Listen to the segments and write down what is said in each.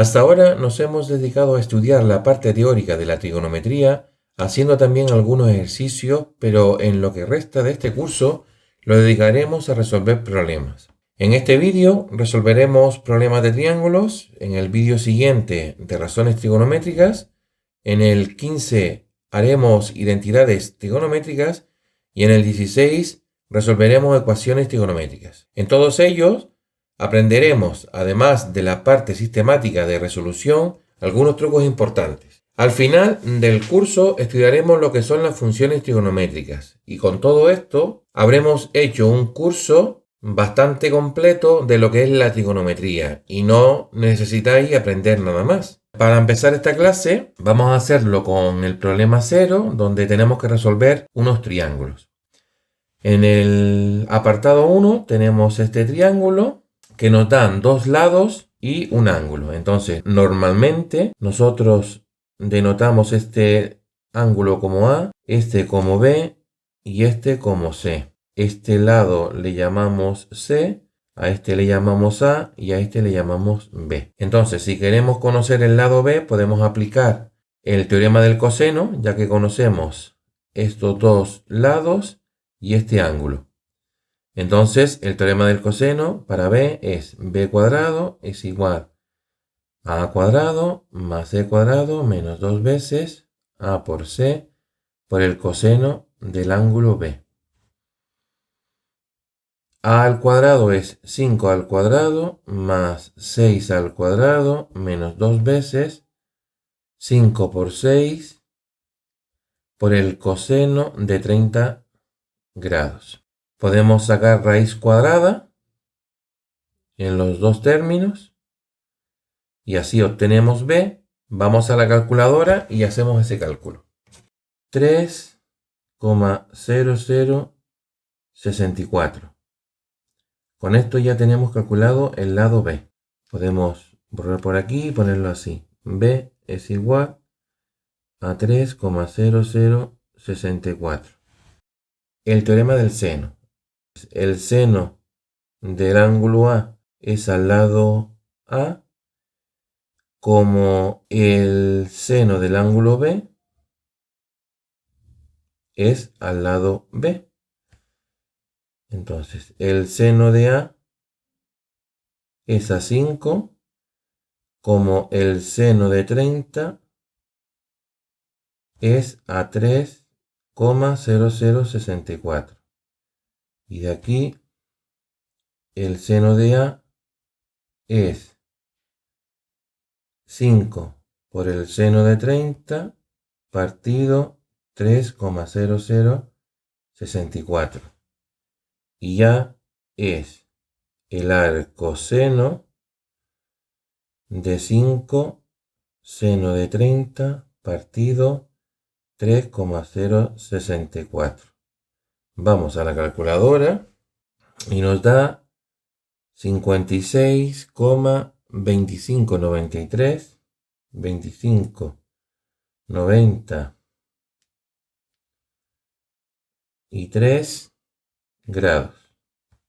Hasta ahora nos hemos dedicado a estudiar la parte teórica de la trigonometría, haciendo también algunos ejercicios, pero en lo que resta de este curso lo dedicaremos a resolver problemas. En este vídeo resolveremos problemas de triángulos, en el vídeo siguiente de razones trigonométricas, en el 15 haremos identidades trigonométricas y en el 16 resolveremos ecuaciones trigonométricas. En todos ellos aprenderemos, además de la parte sistemática de resolución, algunos trucos importantes. Al final del curso estudiaremos lo que son las funciones trigonométricas y con todo esto habremos hecho un curso bastante completo de lo que es la trigonometría y no necesitáis aprender nada más. Para empezar esta clase vamos a hacerlo con el problema 0, donde tenemos que resolver unos triángulos. En el apartado 1 tenemos este triángulo que nos dan dos lados y un ángulo. Entonces, normalmente nosotros denotamos este ángulo como A, este como B y este como C. Este lado le llamamos C, a este le llamamos A y a este le llamamos B. Entonces, si queremos conocer el lado B, podemos aplicar el teorema del coseno, ya que conocemos estos dos lados y este ángulo. Entonces, el teorema del coseno para B es B cuadrado es igual a A cuadrado más C cuadrado menos 2 veces A por C por el coseno del ángulo B. A al cuadrado es 5 al cuadrado más 6 al cuadrado menos 2 veces 5 por 6 por el coseno de 30 grados. Podemos sacar raíz cuadrada en los dos términos y así obtenemos B. Vamos a la calculadora y hacemos ese cálculo. 3,0064. Con esto ya tenemos calculado el lado B. Podemos borrar por aquí y ponerlo así. B es igual a 3,0064. El teorema del seno. El seno del ángulo A es al lado A, como el seno del ángulo B es al lado B. Entonces, el seno de A es a 5, como el seno de 30 es a 3,0064. Y de aquí, el seno de A es 5 por el seno de 30 partido 3,0064. Y ya es el arcoseno de 5 seno de 30 partido 3,064. Vamos a la calculadora y nos da 56,2593, 2593 grados.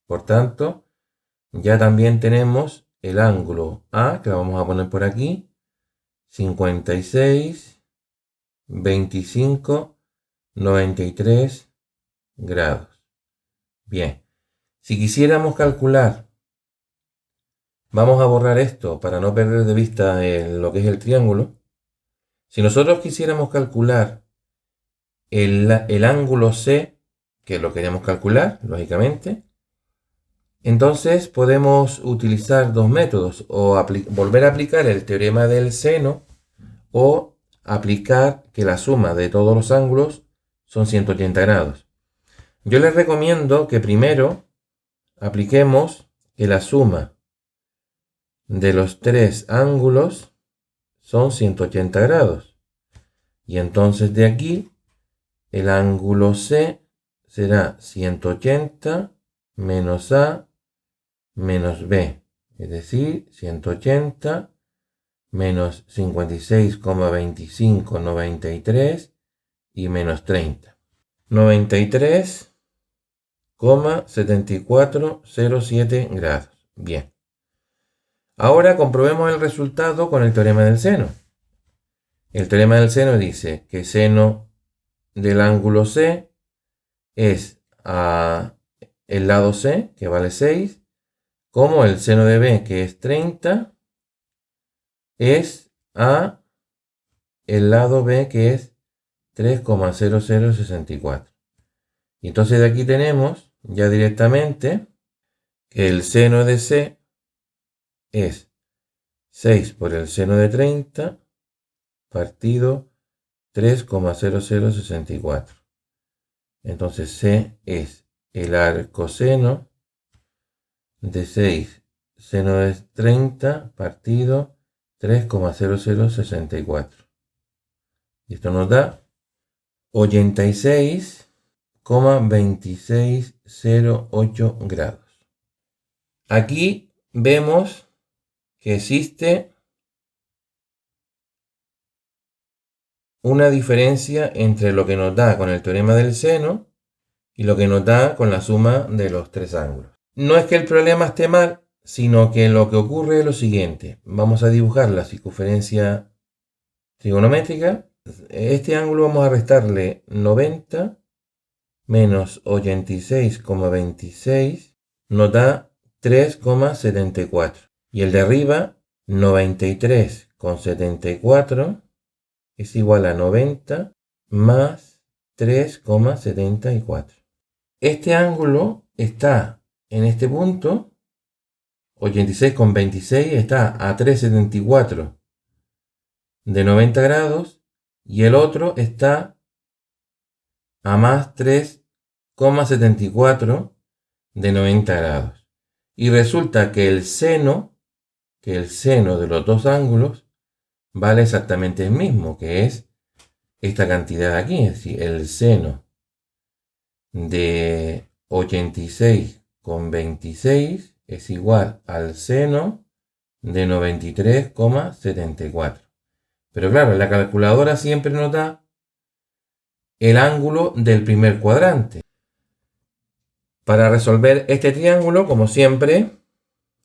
Por tanto, ya también tenemos el ángulo A, que lo vamos a poner por aquí, 56,2593 grados. Bien, si quisiéramos calcular, vamos a borrar esto para no perder de vista lo que es el triángulo. Si nosotros quisiéramos calcular el ángulo C, que lo queremos calcular, lógicamente, entonces podemos utilizar dos métodos, o volver a aplicar el teorema del seno, o aplicar que la suma de todos los ángulos son 180 grados. Yo les recomiendo que primero apliquemos que la suma de los tres ángulos son 180 grados. Y entonces de aquí el ángulo C será 180 menos A menos B, es decir, 180 menos 56,2593 y menos 30. 93,7407 grados. Bien. Ahora comprobemos el resultado con el teorema del seno. El teorema del seno dice que seno del ángulo C es el lado C, que vale 6, como el seno de B, que es 30, es a el lado B, que es 3,0064. Y entonces de aquí tenemos ya directamente que el seno de C es 6 por el seno de 30 partido 3,0064. Entonces C es el arcoseno de 6 seno de 30 partido 3,0064. Y esto nos da 86,2608 grados. Aquí vemos que existe una diferencia entre lo que nos da con el teorema del seno y lo que nos da con la suma de los tres ángulos. No es que el problema esté mal, sino que lo que ocurre es lo siguiente. Vamos a dibujar la circunferencia trigonométrica. Este ángulo vamos a restarle 90 menos 86,26 nos da 3,74. Y el de arriba, 93,74 es igual a 90 más 3,74. Este ángulo está en este punto, 86,26 está a 3,74 de 90 grados y el otro está a más 3,74 de 90 grados. Y resulta que el seno de los dos ángulos vale exactamente el mismo, que es esta cantidad de aquí, es decir, el seno de 86,26 es igual al seno de 93,74. Pero claro, la calculadora siempre nos da el ángulo del primer cuadrante. Para resolver este triángulo, como siempre,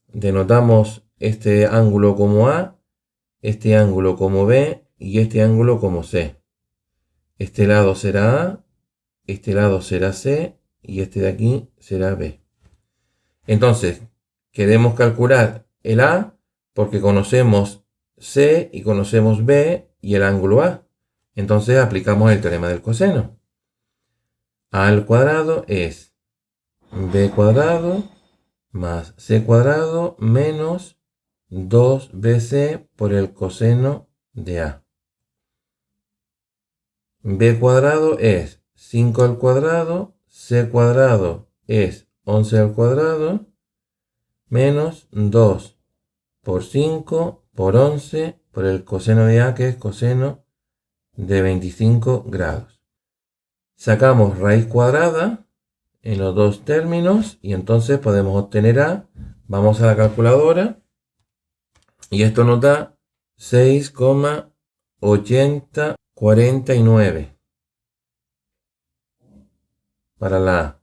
denotamos este ángulo como A, este ángulo como B y este ángulo como C. Este lado será A, este lado será C y este de aquí será B. Entonces, queremos calcular el A porque conocemos C y conocemos B y el ángulo A. Entonces aplicamos el teorema del coseno. A al cuadrado es B cuadrado más C cuadrado menos 2BC por el coseno de A. B cuadrado es 5 al cuadrado, C cuadrado es 11 al cuadrado, menos 2 por 5 por 11 por el coseno de A, que es coseno de 25 grados. Sacamos raíz cuadrada en los dos términos y entonces podemos obtener A. Vamos a la calculadora y esto nos da 6,8049 para la A.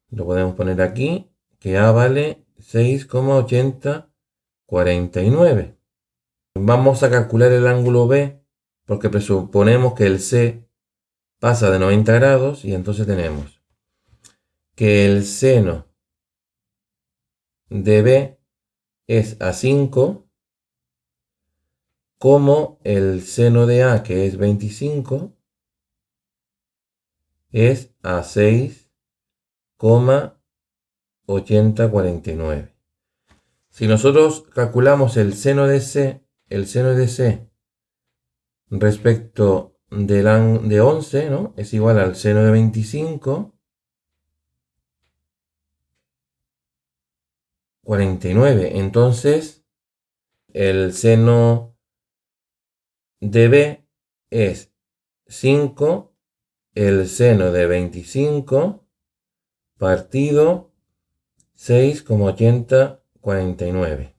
Lo podemos poner aquí, que A vale 6,8049. Vamos a calcular el ángulo B, porque presuponemos que el C pasa de 90 grados y entonces tenemos que el seno de B es a 5, como el seno de A, que es 25, es a 6,8049. Si nosotros calculamos el seno de C respecto de 11, ¿no? Es igual al seno de 25, 49. Entonces, el seno de B es 5, el seno de 25 partido 6,8049.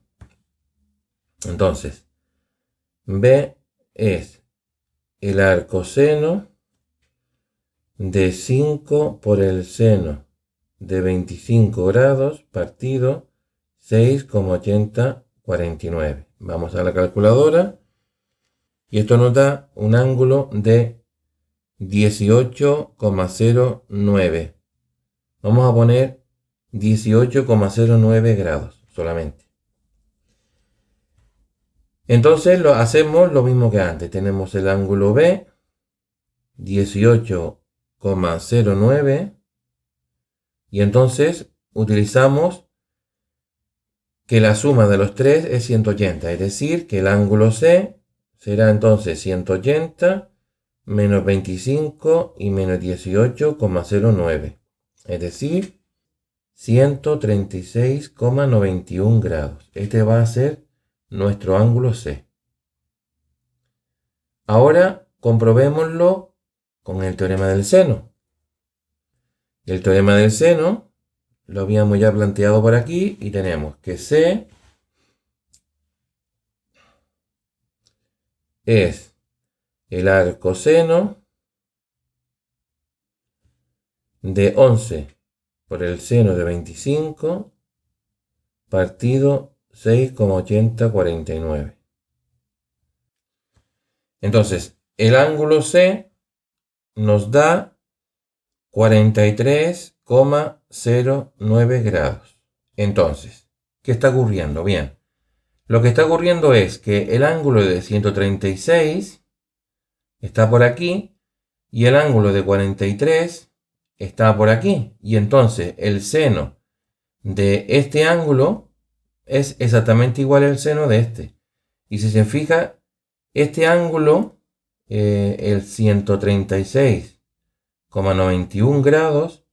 Entonces, B es el arcoseno de 5 por el seno de 25 grados partido 6,8049. Vamos a la calculadora y esto nos da un ángulo de 18,09. Vamos a poner 18,09 grados solamente. Entonces hacemos lo mismo que antes. Tenemos el ángulo B, 18,09. Y entonces utilizamos que la suma de los tres es 180. Es decir, que el ángulo C será entonces 180 menos 25 y menos 18,09. Es decir, 136,91 grados. Este va a ser nuestro ángulo C. Ahora comprobémoslo con el teorema del seno. El teorema del seno lo habíamos ya planteado por aquí y tenemos que C es el arcoseno de 11 por el seno de 25 partido 6,8049. Entonces, el ángulo C nos da 43,09 grados. Entonces, ¿qué está ocurriendo? Bien, lo que está ocurriendo es que el ángulo de 136 está por aquí y el ángulo de 43 está por aquí. Y entonces el seno de este ángulo es exactamente igual al seno de este. Y si se fija, este ángulo, el 136,91 grados,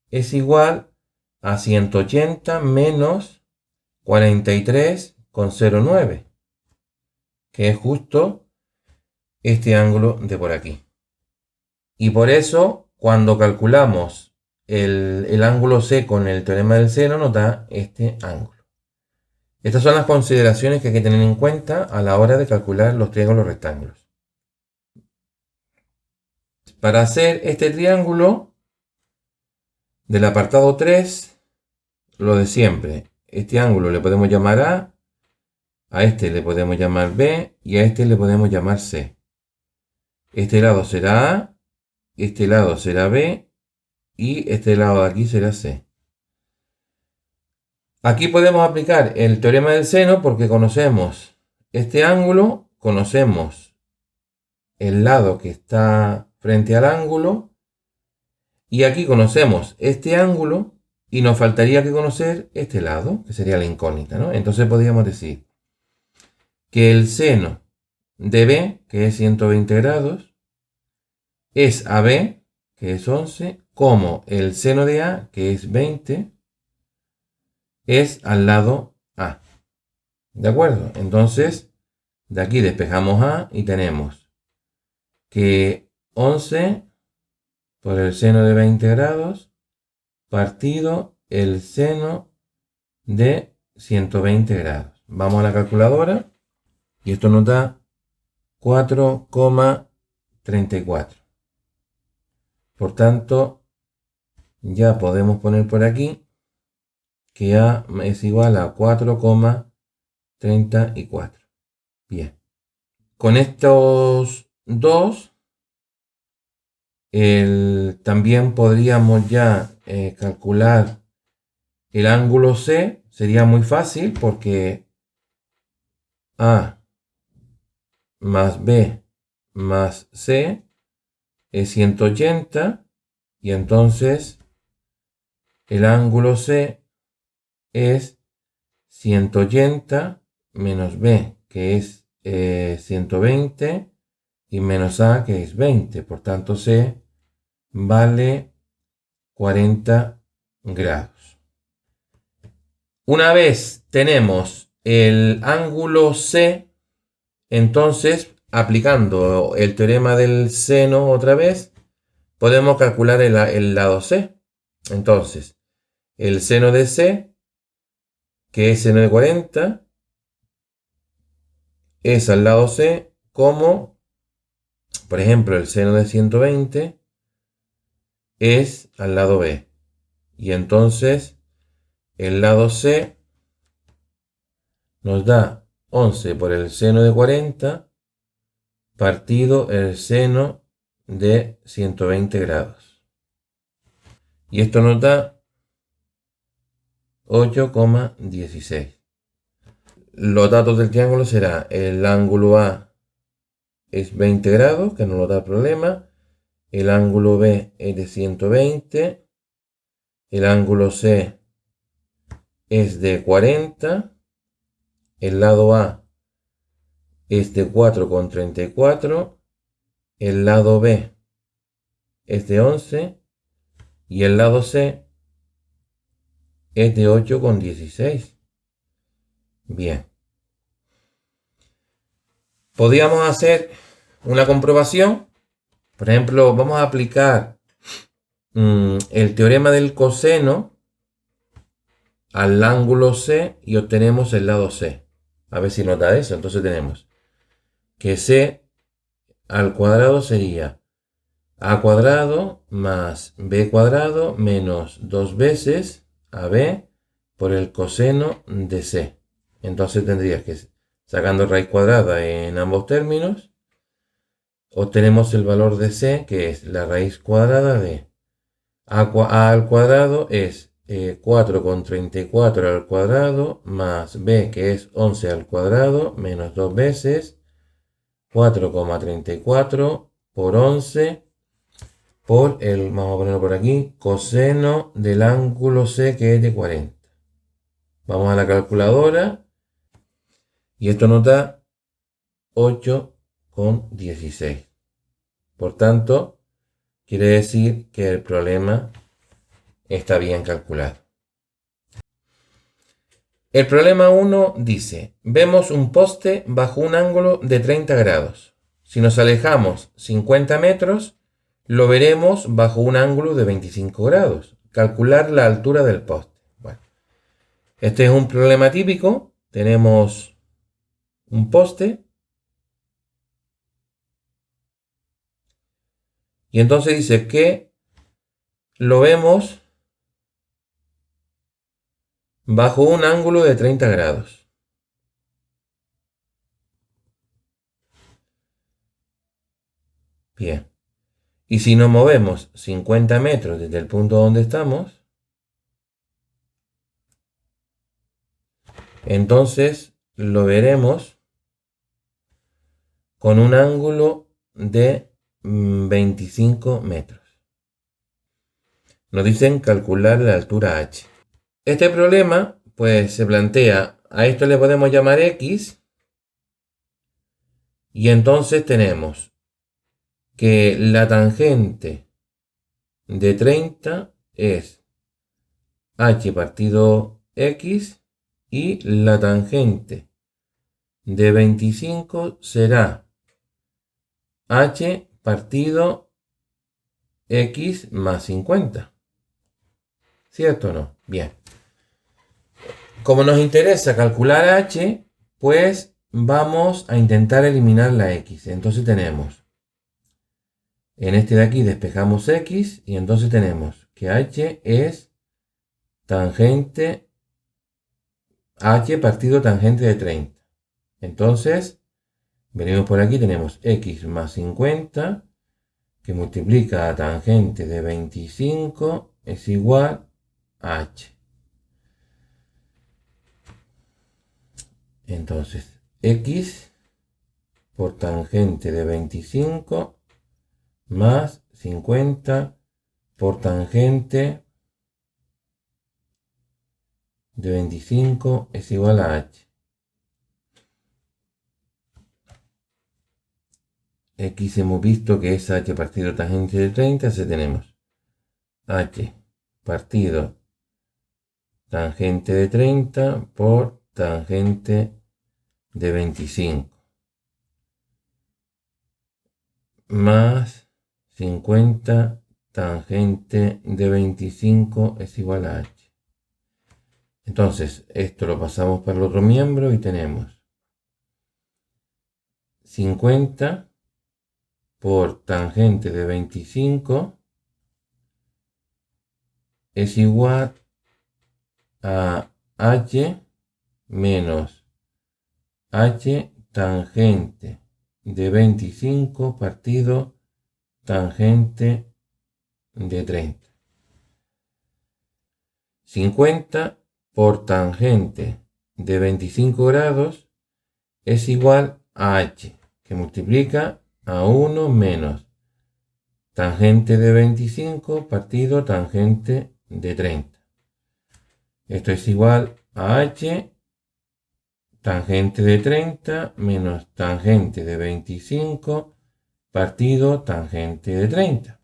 es igual a 180 menos 43,09, que es justo este ángulo de por aquí. Y por eso, cuando calculamos el ángulo C con el teorema del seno, nos da este ángulo. Estas son las consideraciones que hay que tener en cuenta a la hora de calcular los triángulos rectángulos. Para hacer este triángulo del apartado 3, lo de siempre. Este ángulo le podemos llamar a este le podemos llamar B y a este le podemos llamar C. Este lado será A, este lado será B y este lado de aquí será C. Aquí podemos aplicar el teorema del seno porque conocemos este ángulo, conocemos el lado que está frente al ángulo y aquí conocemos este ángulo y nos faltaría que conocer este lado, que sería la incógnita, ¿no? Entonces podríamos decir que el seno de B, que es 120 grados, es AB, que es 11, como el seno de A, que es 20, es al lado A. ¿De acuerdo? Entonces, de aquí despejamos A y tenemos que 11 por el seno de 20 grados partido el seno de 120 grados. Vamos a la calculadora y esto nos da 4,34. Por tanto, ya podemos poner por aquí que A es igual a 4,34. Bien. Con estos dos, también podríamos ya calcular el ángulo C. Sería muy fácil porque A más B más C es 180 y entonces el ángulo C es 180 menos B, que es 120, y menos A, que es 20. Por tanto, C vale 40 grados. Una vez tenemos el ángulo C, entonces, aplicando el teorema del seno otra vez, podemos calcular el lado C. Entonces, el seno de C, que es seno de 40, es al lado C como, por ejemplo, el seno de 120 es al lado B. Y entonces, el lado C nos da 11 por el seno de 40 partido el seno de 120 grados. Y esto nos da 8,16. Los datos del triángulo será el ángulo A es 20 grados, que no nos da problema. El ángulo B es de 120. El ángulo C es de 40. El lado A es de 4,34. El lado B es de 11. Y el lado C es de 8,16. Bien. Podríamos hacer una comprobación. Por ejemplo, vamos a aplicar el teorema del coseno al ángulo C y obtenemos el lado C. A ver si nos da eso. Entonces tenemos que C al cuadrado sería A cuadrado más B cuadrado menos 2 veces AB por el coseno de C. Entonces tendrías que, sacando raíz cuadrada en ambos términos, obtenemos el valor de C, que es la raíz cuadrada de A al cuadrado es 4,34 al cuadrado más B, que es 11 al cuadrado, menos 2 veces 4,34 por 11 por el, vamos a ponerlo por aquí, coseno del ángulo C, que es de 40. Vamos a la calculadora y esto nos da 8,16. Por tanto, quiere decir que el problema está bien calculado. El problema 1 dice, vemos un poste bajo un ángulo de 30 grados. Si nos alejamos 50 metros, lo veremos bajo un ángulo de 25 grados. Calcular la altura del poste. Bueno, este es un problema típico. Tenemos un poste. Y entonces dice que lo vemos bajo un ángulo de 30 grados. Bien. Y si nos movemos 50 metros desde el punto donde estamos, entonces lo veremos con un ángulo de 25 metros. Nos dicen calcular la altura h. Este problema pues se plantea, a esto le podemos llamar x, y entonces tenemos que la tangente de 30 es h partido x y la tangente de 25 será h partido x más 50. ¿Cierto o no? Bien. Como nos interesa calcular h, pues vamos a intentar eliminar la x. Entonces tenemos, en este de aquí despejamos x y entonces tenemos que h es tangente, h partido tangente de 30. Entonces, venimos por aquí, tenemos x más 50, que multiplica a tangente de 25 es igual a h. Entonces, x por tangente de 25 más 50 por tangente de 25 es igual a h. X hemos visto que es h partido tangente de 30, así tenemos h partido tangente de 30 por tangente de 25 más 50 tangente de 25 es igual a h. Entonces, esto lo pasamos para el otro miembro y tenemos 50 por tangente de 25 es igual a h menos h tangente de 25 partido tangente de 30. 50 por tangente de 25 grados es igual a h, que multiplica a 1 menos tangente de 25 partido tangente de 30. Esto es igual a h tangente de 30 menos tangente de 25 partido tangente de 30.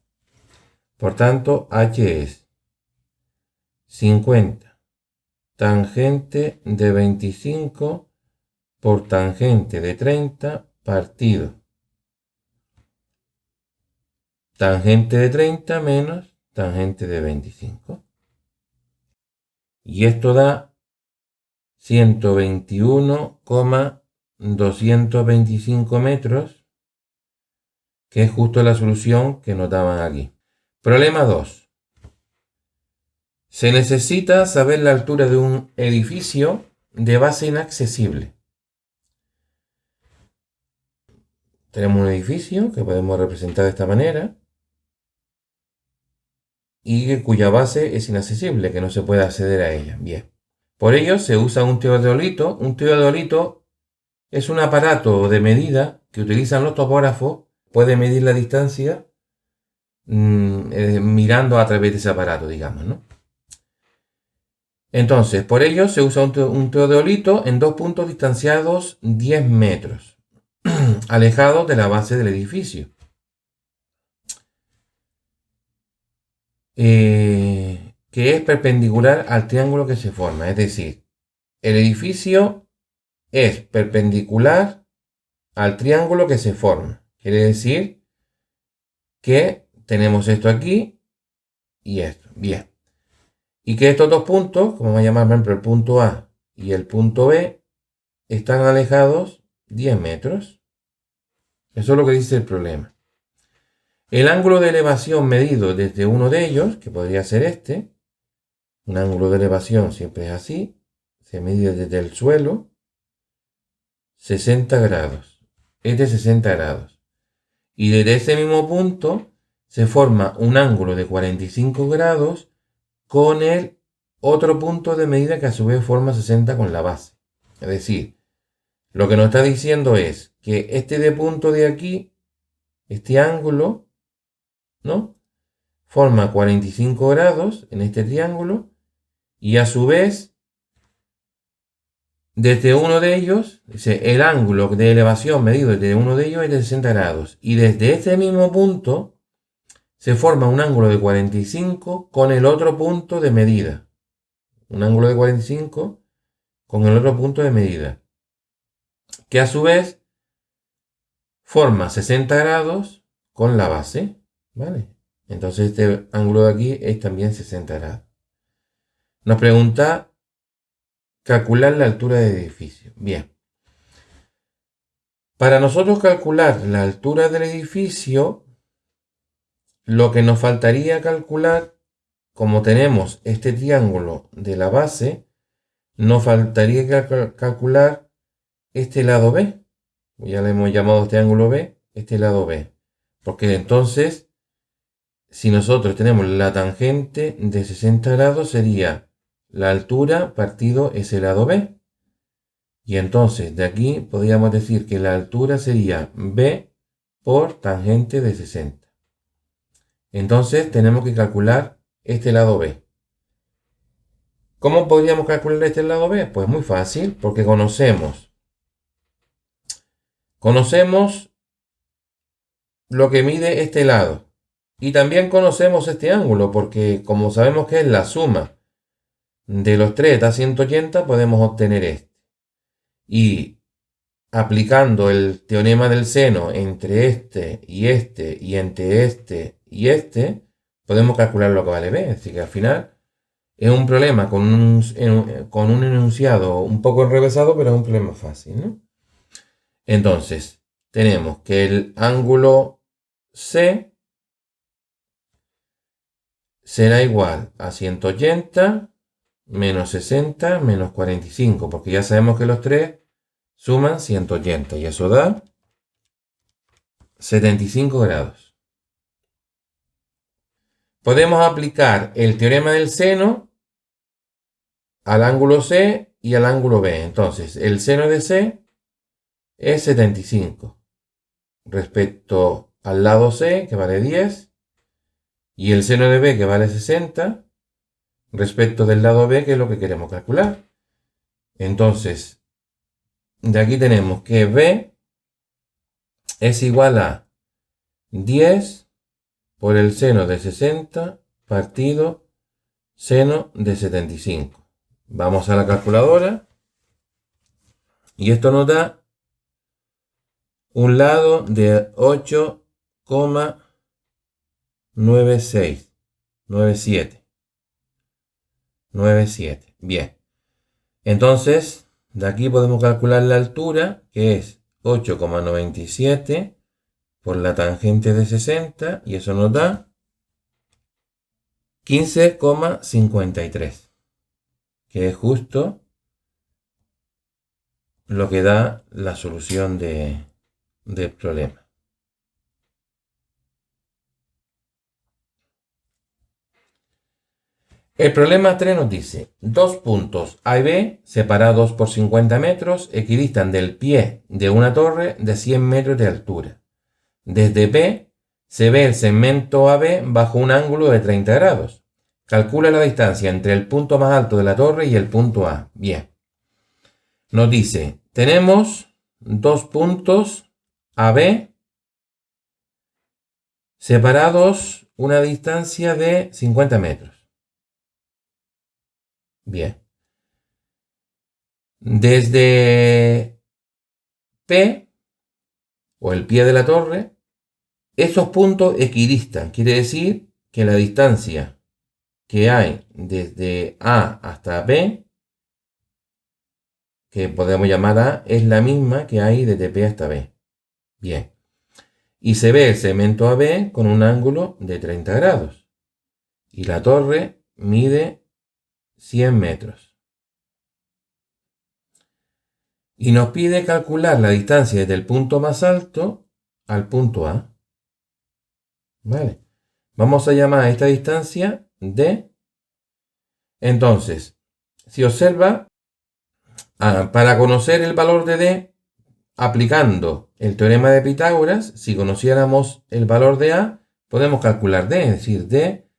Por tanto, h es 50 tangente de 25 por tangente de 30 partido tangente de 30 menos tangente de 25. Y esto da 121,225 metros, que es justo la solución que nos daban aquí. Problema 2. Se necesita saber la altura de un edificio de base inaccesible. Tenemos un edificio que podemos representar de esta manera y cuya base es inaccesible, que no se puede acceder a ella. Bien. Por ello se usa un teodolito. Un teodolito es un aparato de medida que utilizan los topógrafos. Puede medir la distancia mirando a través de ese aparato, digamos, ¿no? Entonces, por ello se usa un teodolito en dos puntos distanciados 10 metros, alejados de la base del edificio. Que es perpendicular al triángulo que se forma. Es decir, el edificio es perpendicular al triángulo que se forma. Quiere decir que tenemos esto aquí y esto. Bien. Y que estos dos puntos, como vamos a llamar por ejemplo el punto A y el punto B, están alejados 10 metros. Eso es lo que dice el problema. El ángulo de elevación medido desde uno de ellos, que podría ser este, un ángulo de elevación siempre es así, se mide desde el suelo, 60 grados. Es de 60 grados. Y desde ese mismo punto se forma un ángulo de 45 grados con el otro punto de medida que a su vez forma 60 con la base. Es decir, lo que nos está diciendo es que este de punto de aquí, este ángulo, ¿no? Forma 45 grados en este triángulo y a su vez, desde uno de ellos, el ángulo de elevación medido desde uno de ellos es de 60 grados. Y desde este mismo punto se forma un ángulo de 45 con el otro punto de medida. Un ángulo de 45 con el otro punto de medida. Que a su vez forma 60 grados con la base. ¿Vale? Entonces este ángulo de aquí es también 60 grados. Nos pregunta calcular la altura del edificio. Bien. Para nosotros calcular la altura del edificio, lo que nos faltaría calcular, como tenemos este triángulo de la base, nos faltaría calcular este lado B. Ya le hemos llamado este ángulo B, este lado B. Porque entonces, si nosotros tenemos la tangente de 60 grados, sería la altura partido ese lado B. Y entonces de aquí podríamos decir que la altura sería B por tangente de 60. Entonces tenemos que calcular este lado B. ¿Cómo podríamos calcular este lado B? Pues muy fácil, porque conocemos lo que mide este lado. Y también conocemos este ángulo, porque como sabemos que es la suma de los tres da 180, podemos obtener este. Y aplicando el teorema del seno entre este y entre este y este, podemos calcular lo que vale B. Así que al final es un problema con un enunciado un poco enrevesado, pero es un problema fácil, ¿no? Entonces, tenemos que el ángulo C será igual a 180 menos 60 menos 45, porque ya sabemos que los tres suman 180 y eso da 75 grados. Podemos aplicar el teorema del seno al ángulo C y al ángulo B. Entonces, el seno de C es 75 respecto al lado C, que vale 10, y el seno de B, que vale 60, respecto del lado B, que es lo que queremos calcular. Entonces, de aquí tenemos que B es igual a 10 por el seno de 60 partido seno de 75. Vamos a la calculadora y esto nos da un lado de 8,9697. Bien. Entonces, de aquí podemos calcular la altura, que es 8,97 por la tangente de 60, y eso nos da 15,53, que es justo lo que da la solución del problema. El problema 3 nos dice, dos puntos A y B, separados por 50 metros, equidistan del pie de una torre de 100 metros de altura. Desde P se ve el segmento AB bajo un ángulo de 30 grados. Calcula la distancia entre el punto más alto de la torre y el punto A. Bien. Nos dice, tenemos dos puntos AB separados una distancia de 50 metros. Bien. Desde P, o el pie de la torre, esos puntos equidistan. Quiere decir que la distancia que hay desde A hasta B, que podemos llamar A, es la misma que hay desde P hasta B. Bien. Y se ve el segmento AB con un ángulo de 30 grados. Y la torre mide 100 metros. Y nos pide calcular la distancia desde el punto más alto al punto A. ¿Vale? Vamos a llamar a esta distancia D. Entonces, si observa, para conocer el valor de D, aplicando el teorema de Pitágoras, si conociéramos el valor de A, podemos calcular D. Es decir, D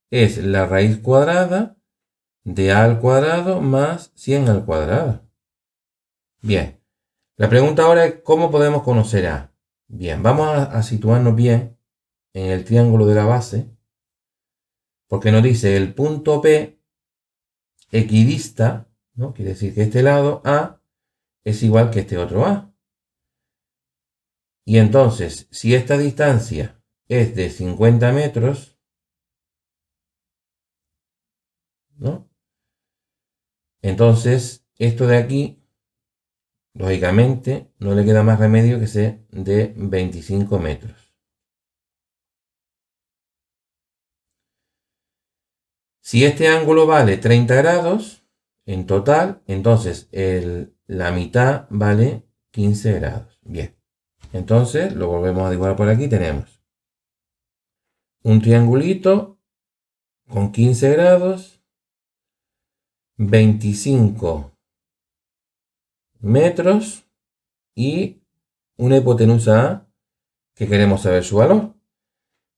es la raíz cuadrada de A al cuadrado más 100 al cuadrado. Bien, la pregunta ahora es ¿cómo podemos conocer A? Bien, vamos a situarnos bien en el triángulo de la base, porque nos dice el punto P equidista, ¿no? Quiere decir que este lado A es igual que este otro A. Y entonces, si esta distancia es de 50 metros, ¿no? Entonces, esto de aquí, lógicamente, no le queda más remedio que ser de 25 metros. Si este ángulo vale 30 grados en total, entonces la mitad vale 15 grados. Bien, entonces lo volvemos a dibujar por aquí. Tenemos un triangulito con 15 grados, 25 metros y una hipotenusa A que queremos saber su valor.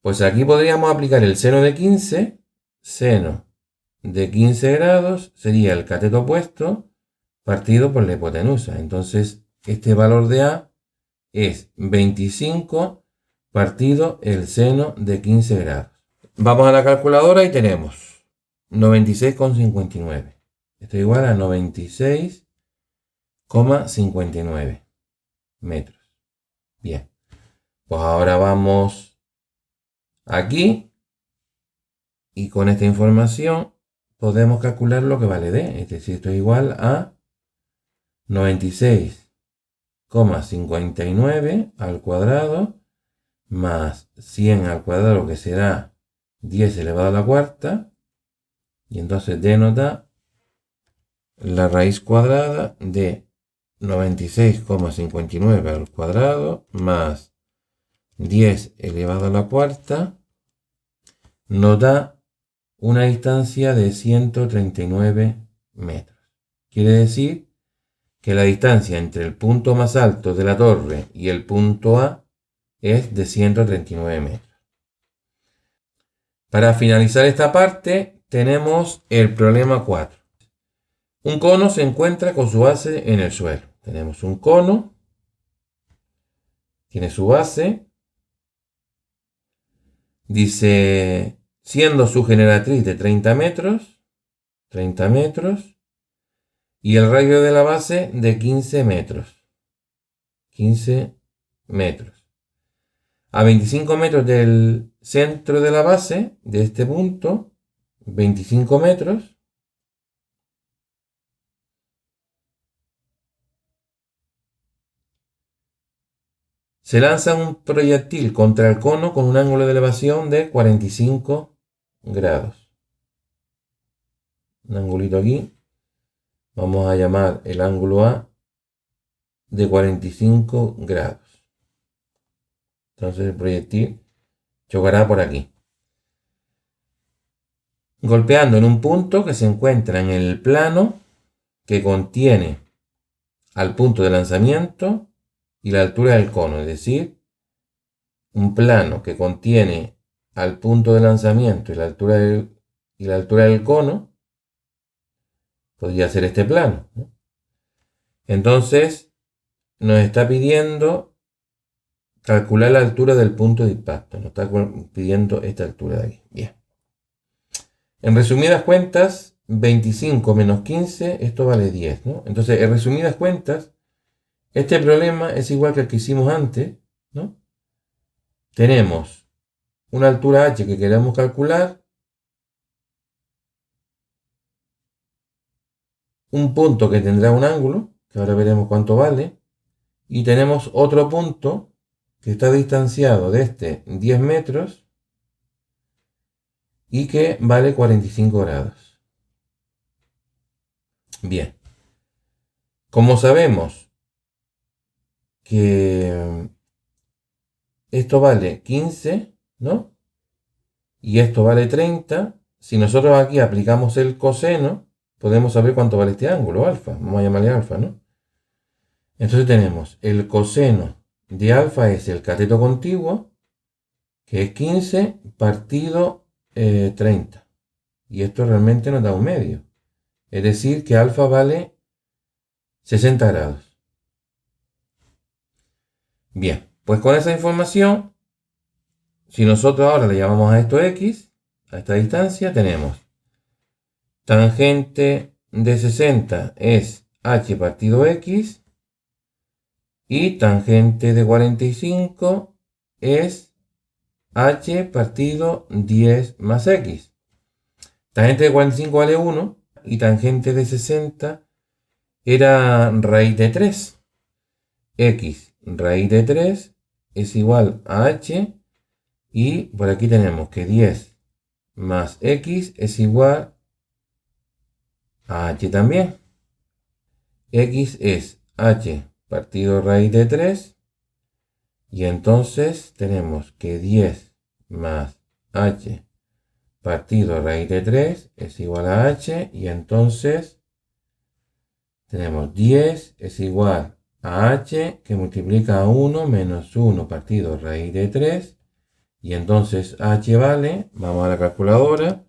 Pues aquí podríamos aplicar el seno de 15. Seno de 15 grados sería el cateto opuesto partido por la hipotenusa. Entonces, este valor de A es 25 partido el seno de 15 grados. Vamos a la calculadora y tenemos 96,59. Esto es igual a 96,59 metros. Bien. Pues ahora vamos aquí. Y con esta información podemos calcular lo que vale D. Es decir, esto es igual a 96,59 al cuadrado más 100 al cuadrado, que será 10 elevado a la cuarta. Y entonces D nos da la raíz cuadrada de 96,59 al cuadrado más 10 elevado a la cuarta nos da una distancia de 139 metros. Quiere decir que la distancia entre el punto más alto de la torre y el punto A es de 139 metros. Para finalizar esta parte tenemos el problema 4. Un cono se encuentra con su base en el suelo. Tenemos un cono, tiene su base, dice, siendo su generatriz de 30 metros, y el radio de la base de 15 metros. 15 metros. A 25 metros del centro de la base, de este punto, 25 metros, se lanza un proyectil contra el cono con un ángulo de elevación de 45 grados. Un angulito aquí. Vamos a llamar el ángulo A de 45 grados. Entonces el proyectil chocará por aquí, golpeando en un punto que se encuentra en el plano que contiene al punto de lanzamiento y la altura del cono, es decir, un plano que contiene al punto de lanzamiento y la altura del cono, podría ser este plano, ¿no? Entonces nos está pidiendo calcular la altura del punto de impacto, nos está pidiendo esta altura de aquí. Bien. En resumidas cuentas, 25 menos 15, esto vale 10, ¿no? Entonces, en resumidas cuentas, este problema es igual que el que hicimos antes, ¿no? Tenemos una altura h que queremos calcular, un punto que tendrá un ángulo, que ahora veremos cuánto vale, y tenemos otro punto que está distanciado de este 10 metros y que vale 45 grados. Bien, como sabemos que esto vale 15, ¿no? Y esto vale 30. Si nosotros aquí aplicamos el coseno, podemos saber cuánto vale este ángulo, alfa. Vamos a llamarle alfa, ¿no? Entonces tenemos el coseno de alfa es el cateto contiguo, que es 15 partido 30. Y esto realmente nos da un medio. Es decir, que alfa vale 60 grados. Bien, pues con esa información, si nosotros ahora le llamamos a esto x, a esta distancia, tenemos tangente de 60 es h partido x y tangente de 45 es h partido 10 más x. Tangente de 45 vale 1 y tangente de 60 era raíz de 3. X raíz de 3 es igual a h y por aquí tenemos que 10 más x es igual a h también. X es h partido raíz de 3 y entonces tenemos que 10 más h partido raíz de 3 es igual a h y entonces tenemos 10 es igual a h que multiplica a 1 menos 1 partido raíz de 3 y entonces h vale, vamos a la calculadora,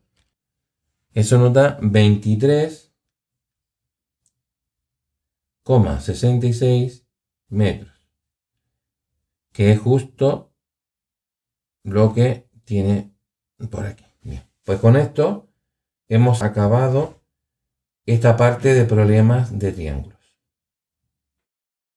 eso nos da 23,66 metros, que es justo lo que tiene por aquí. Bien, pues con esto hemos acabado esta parte de problemas de triángulo.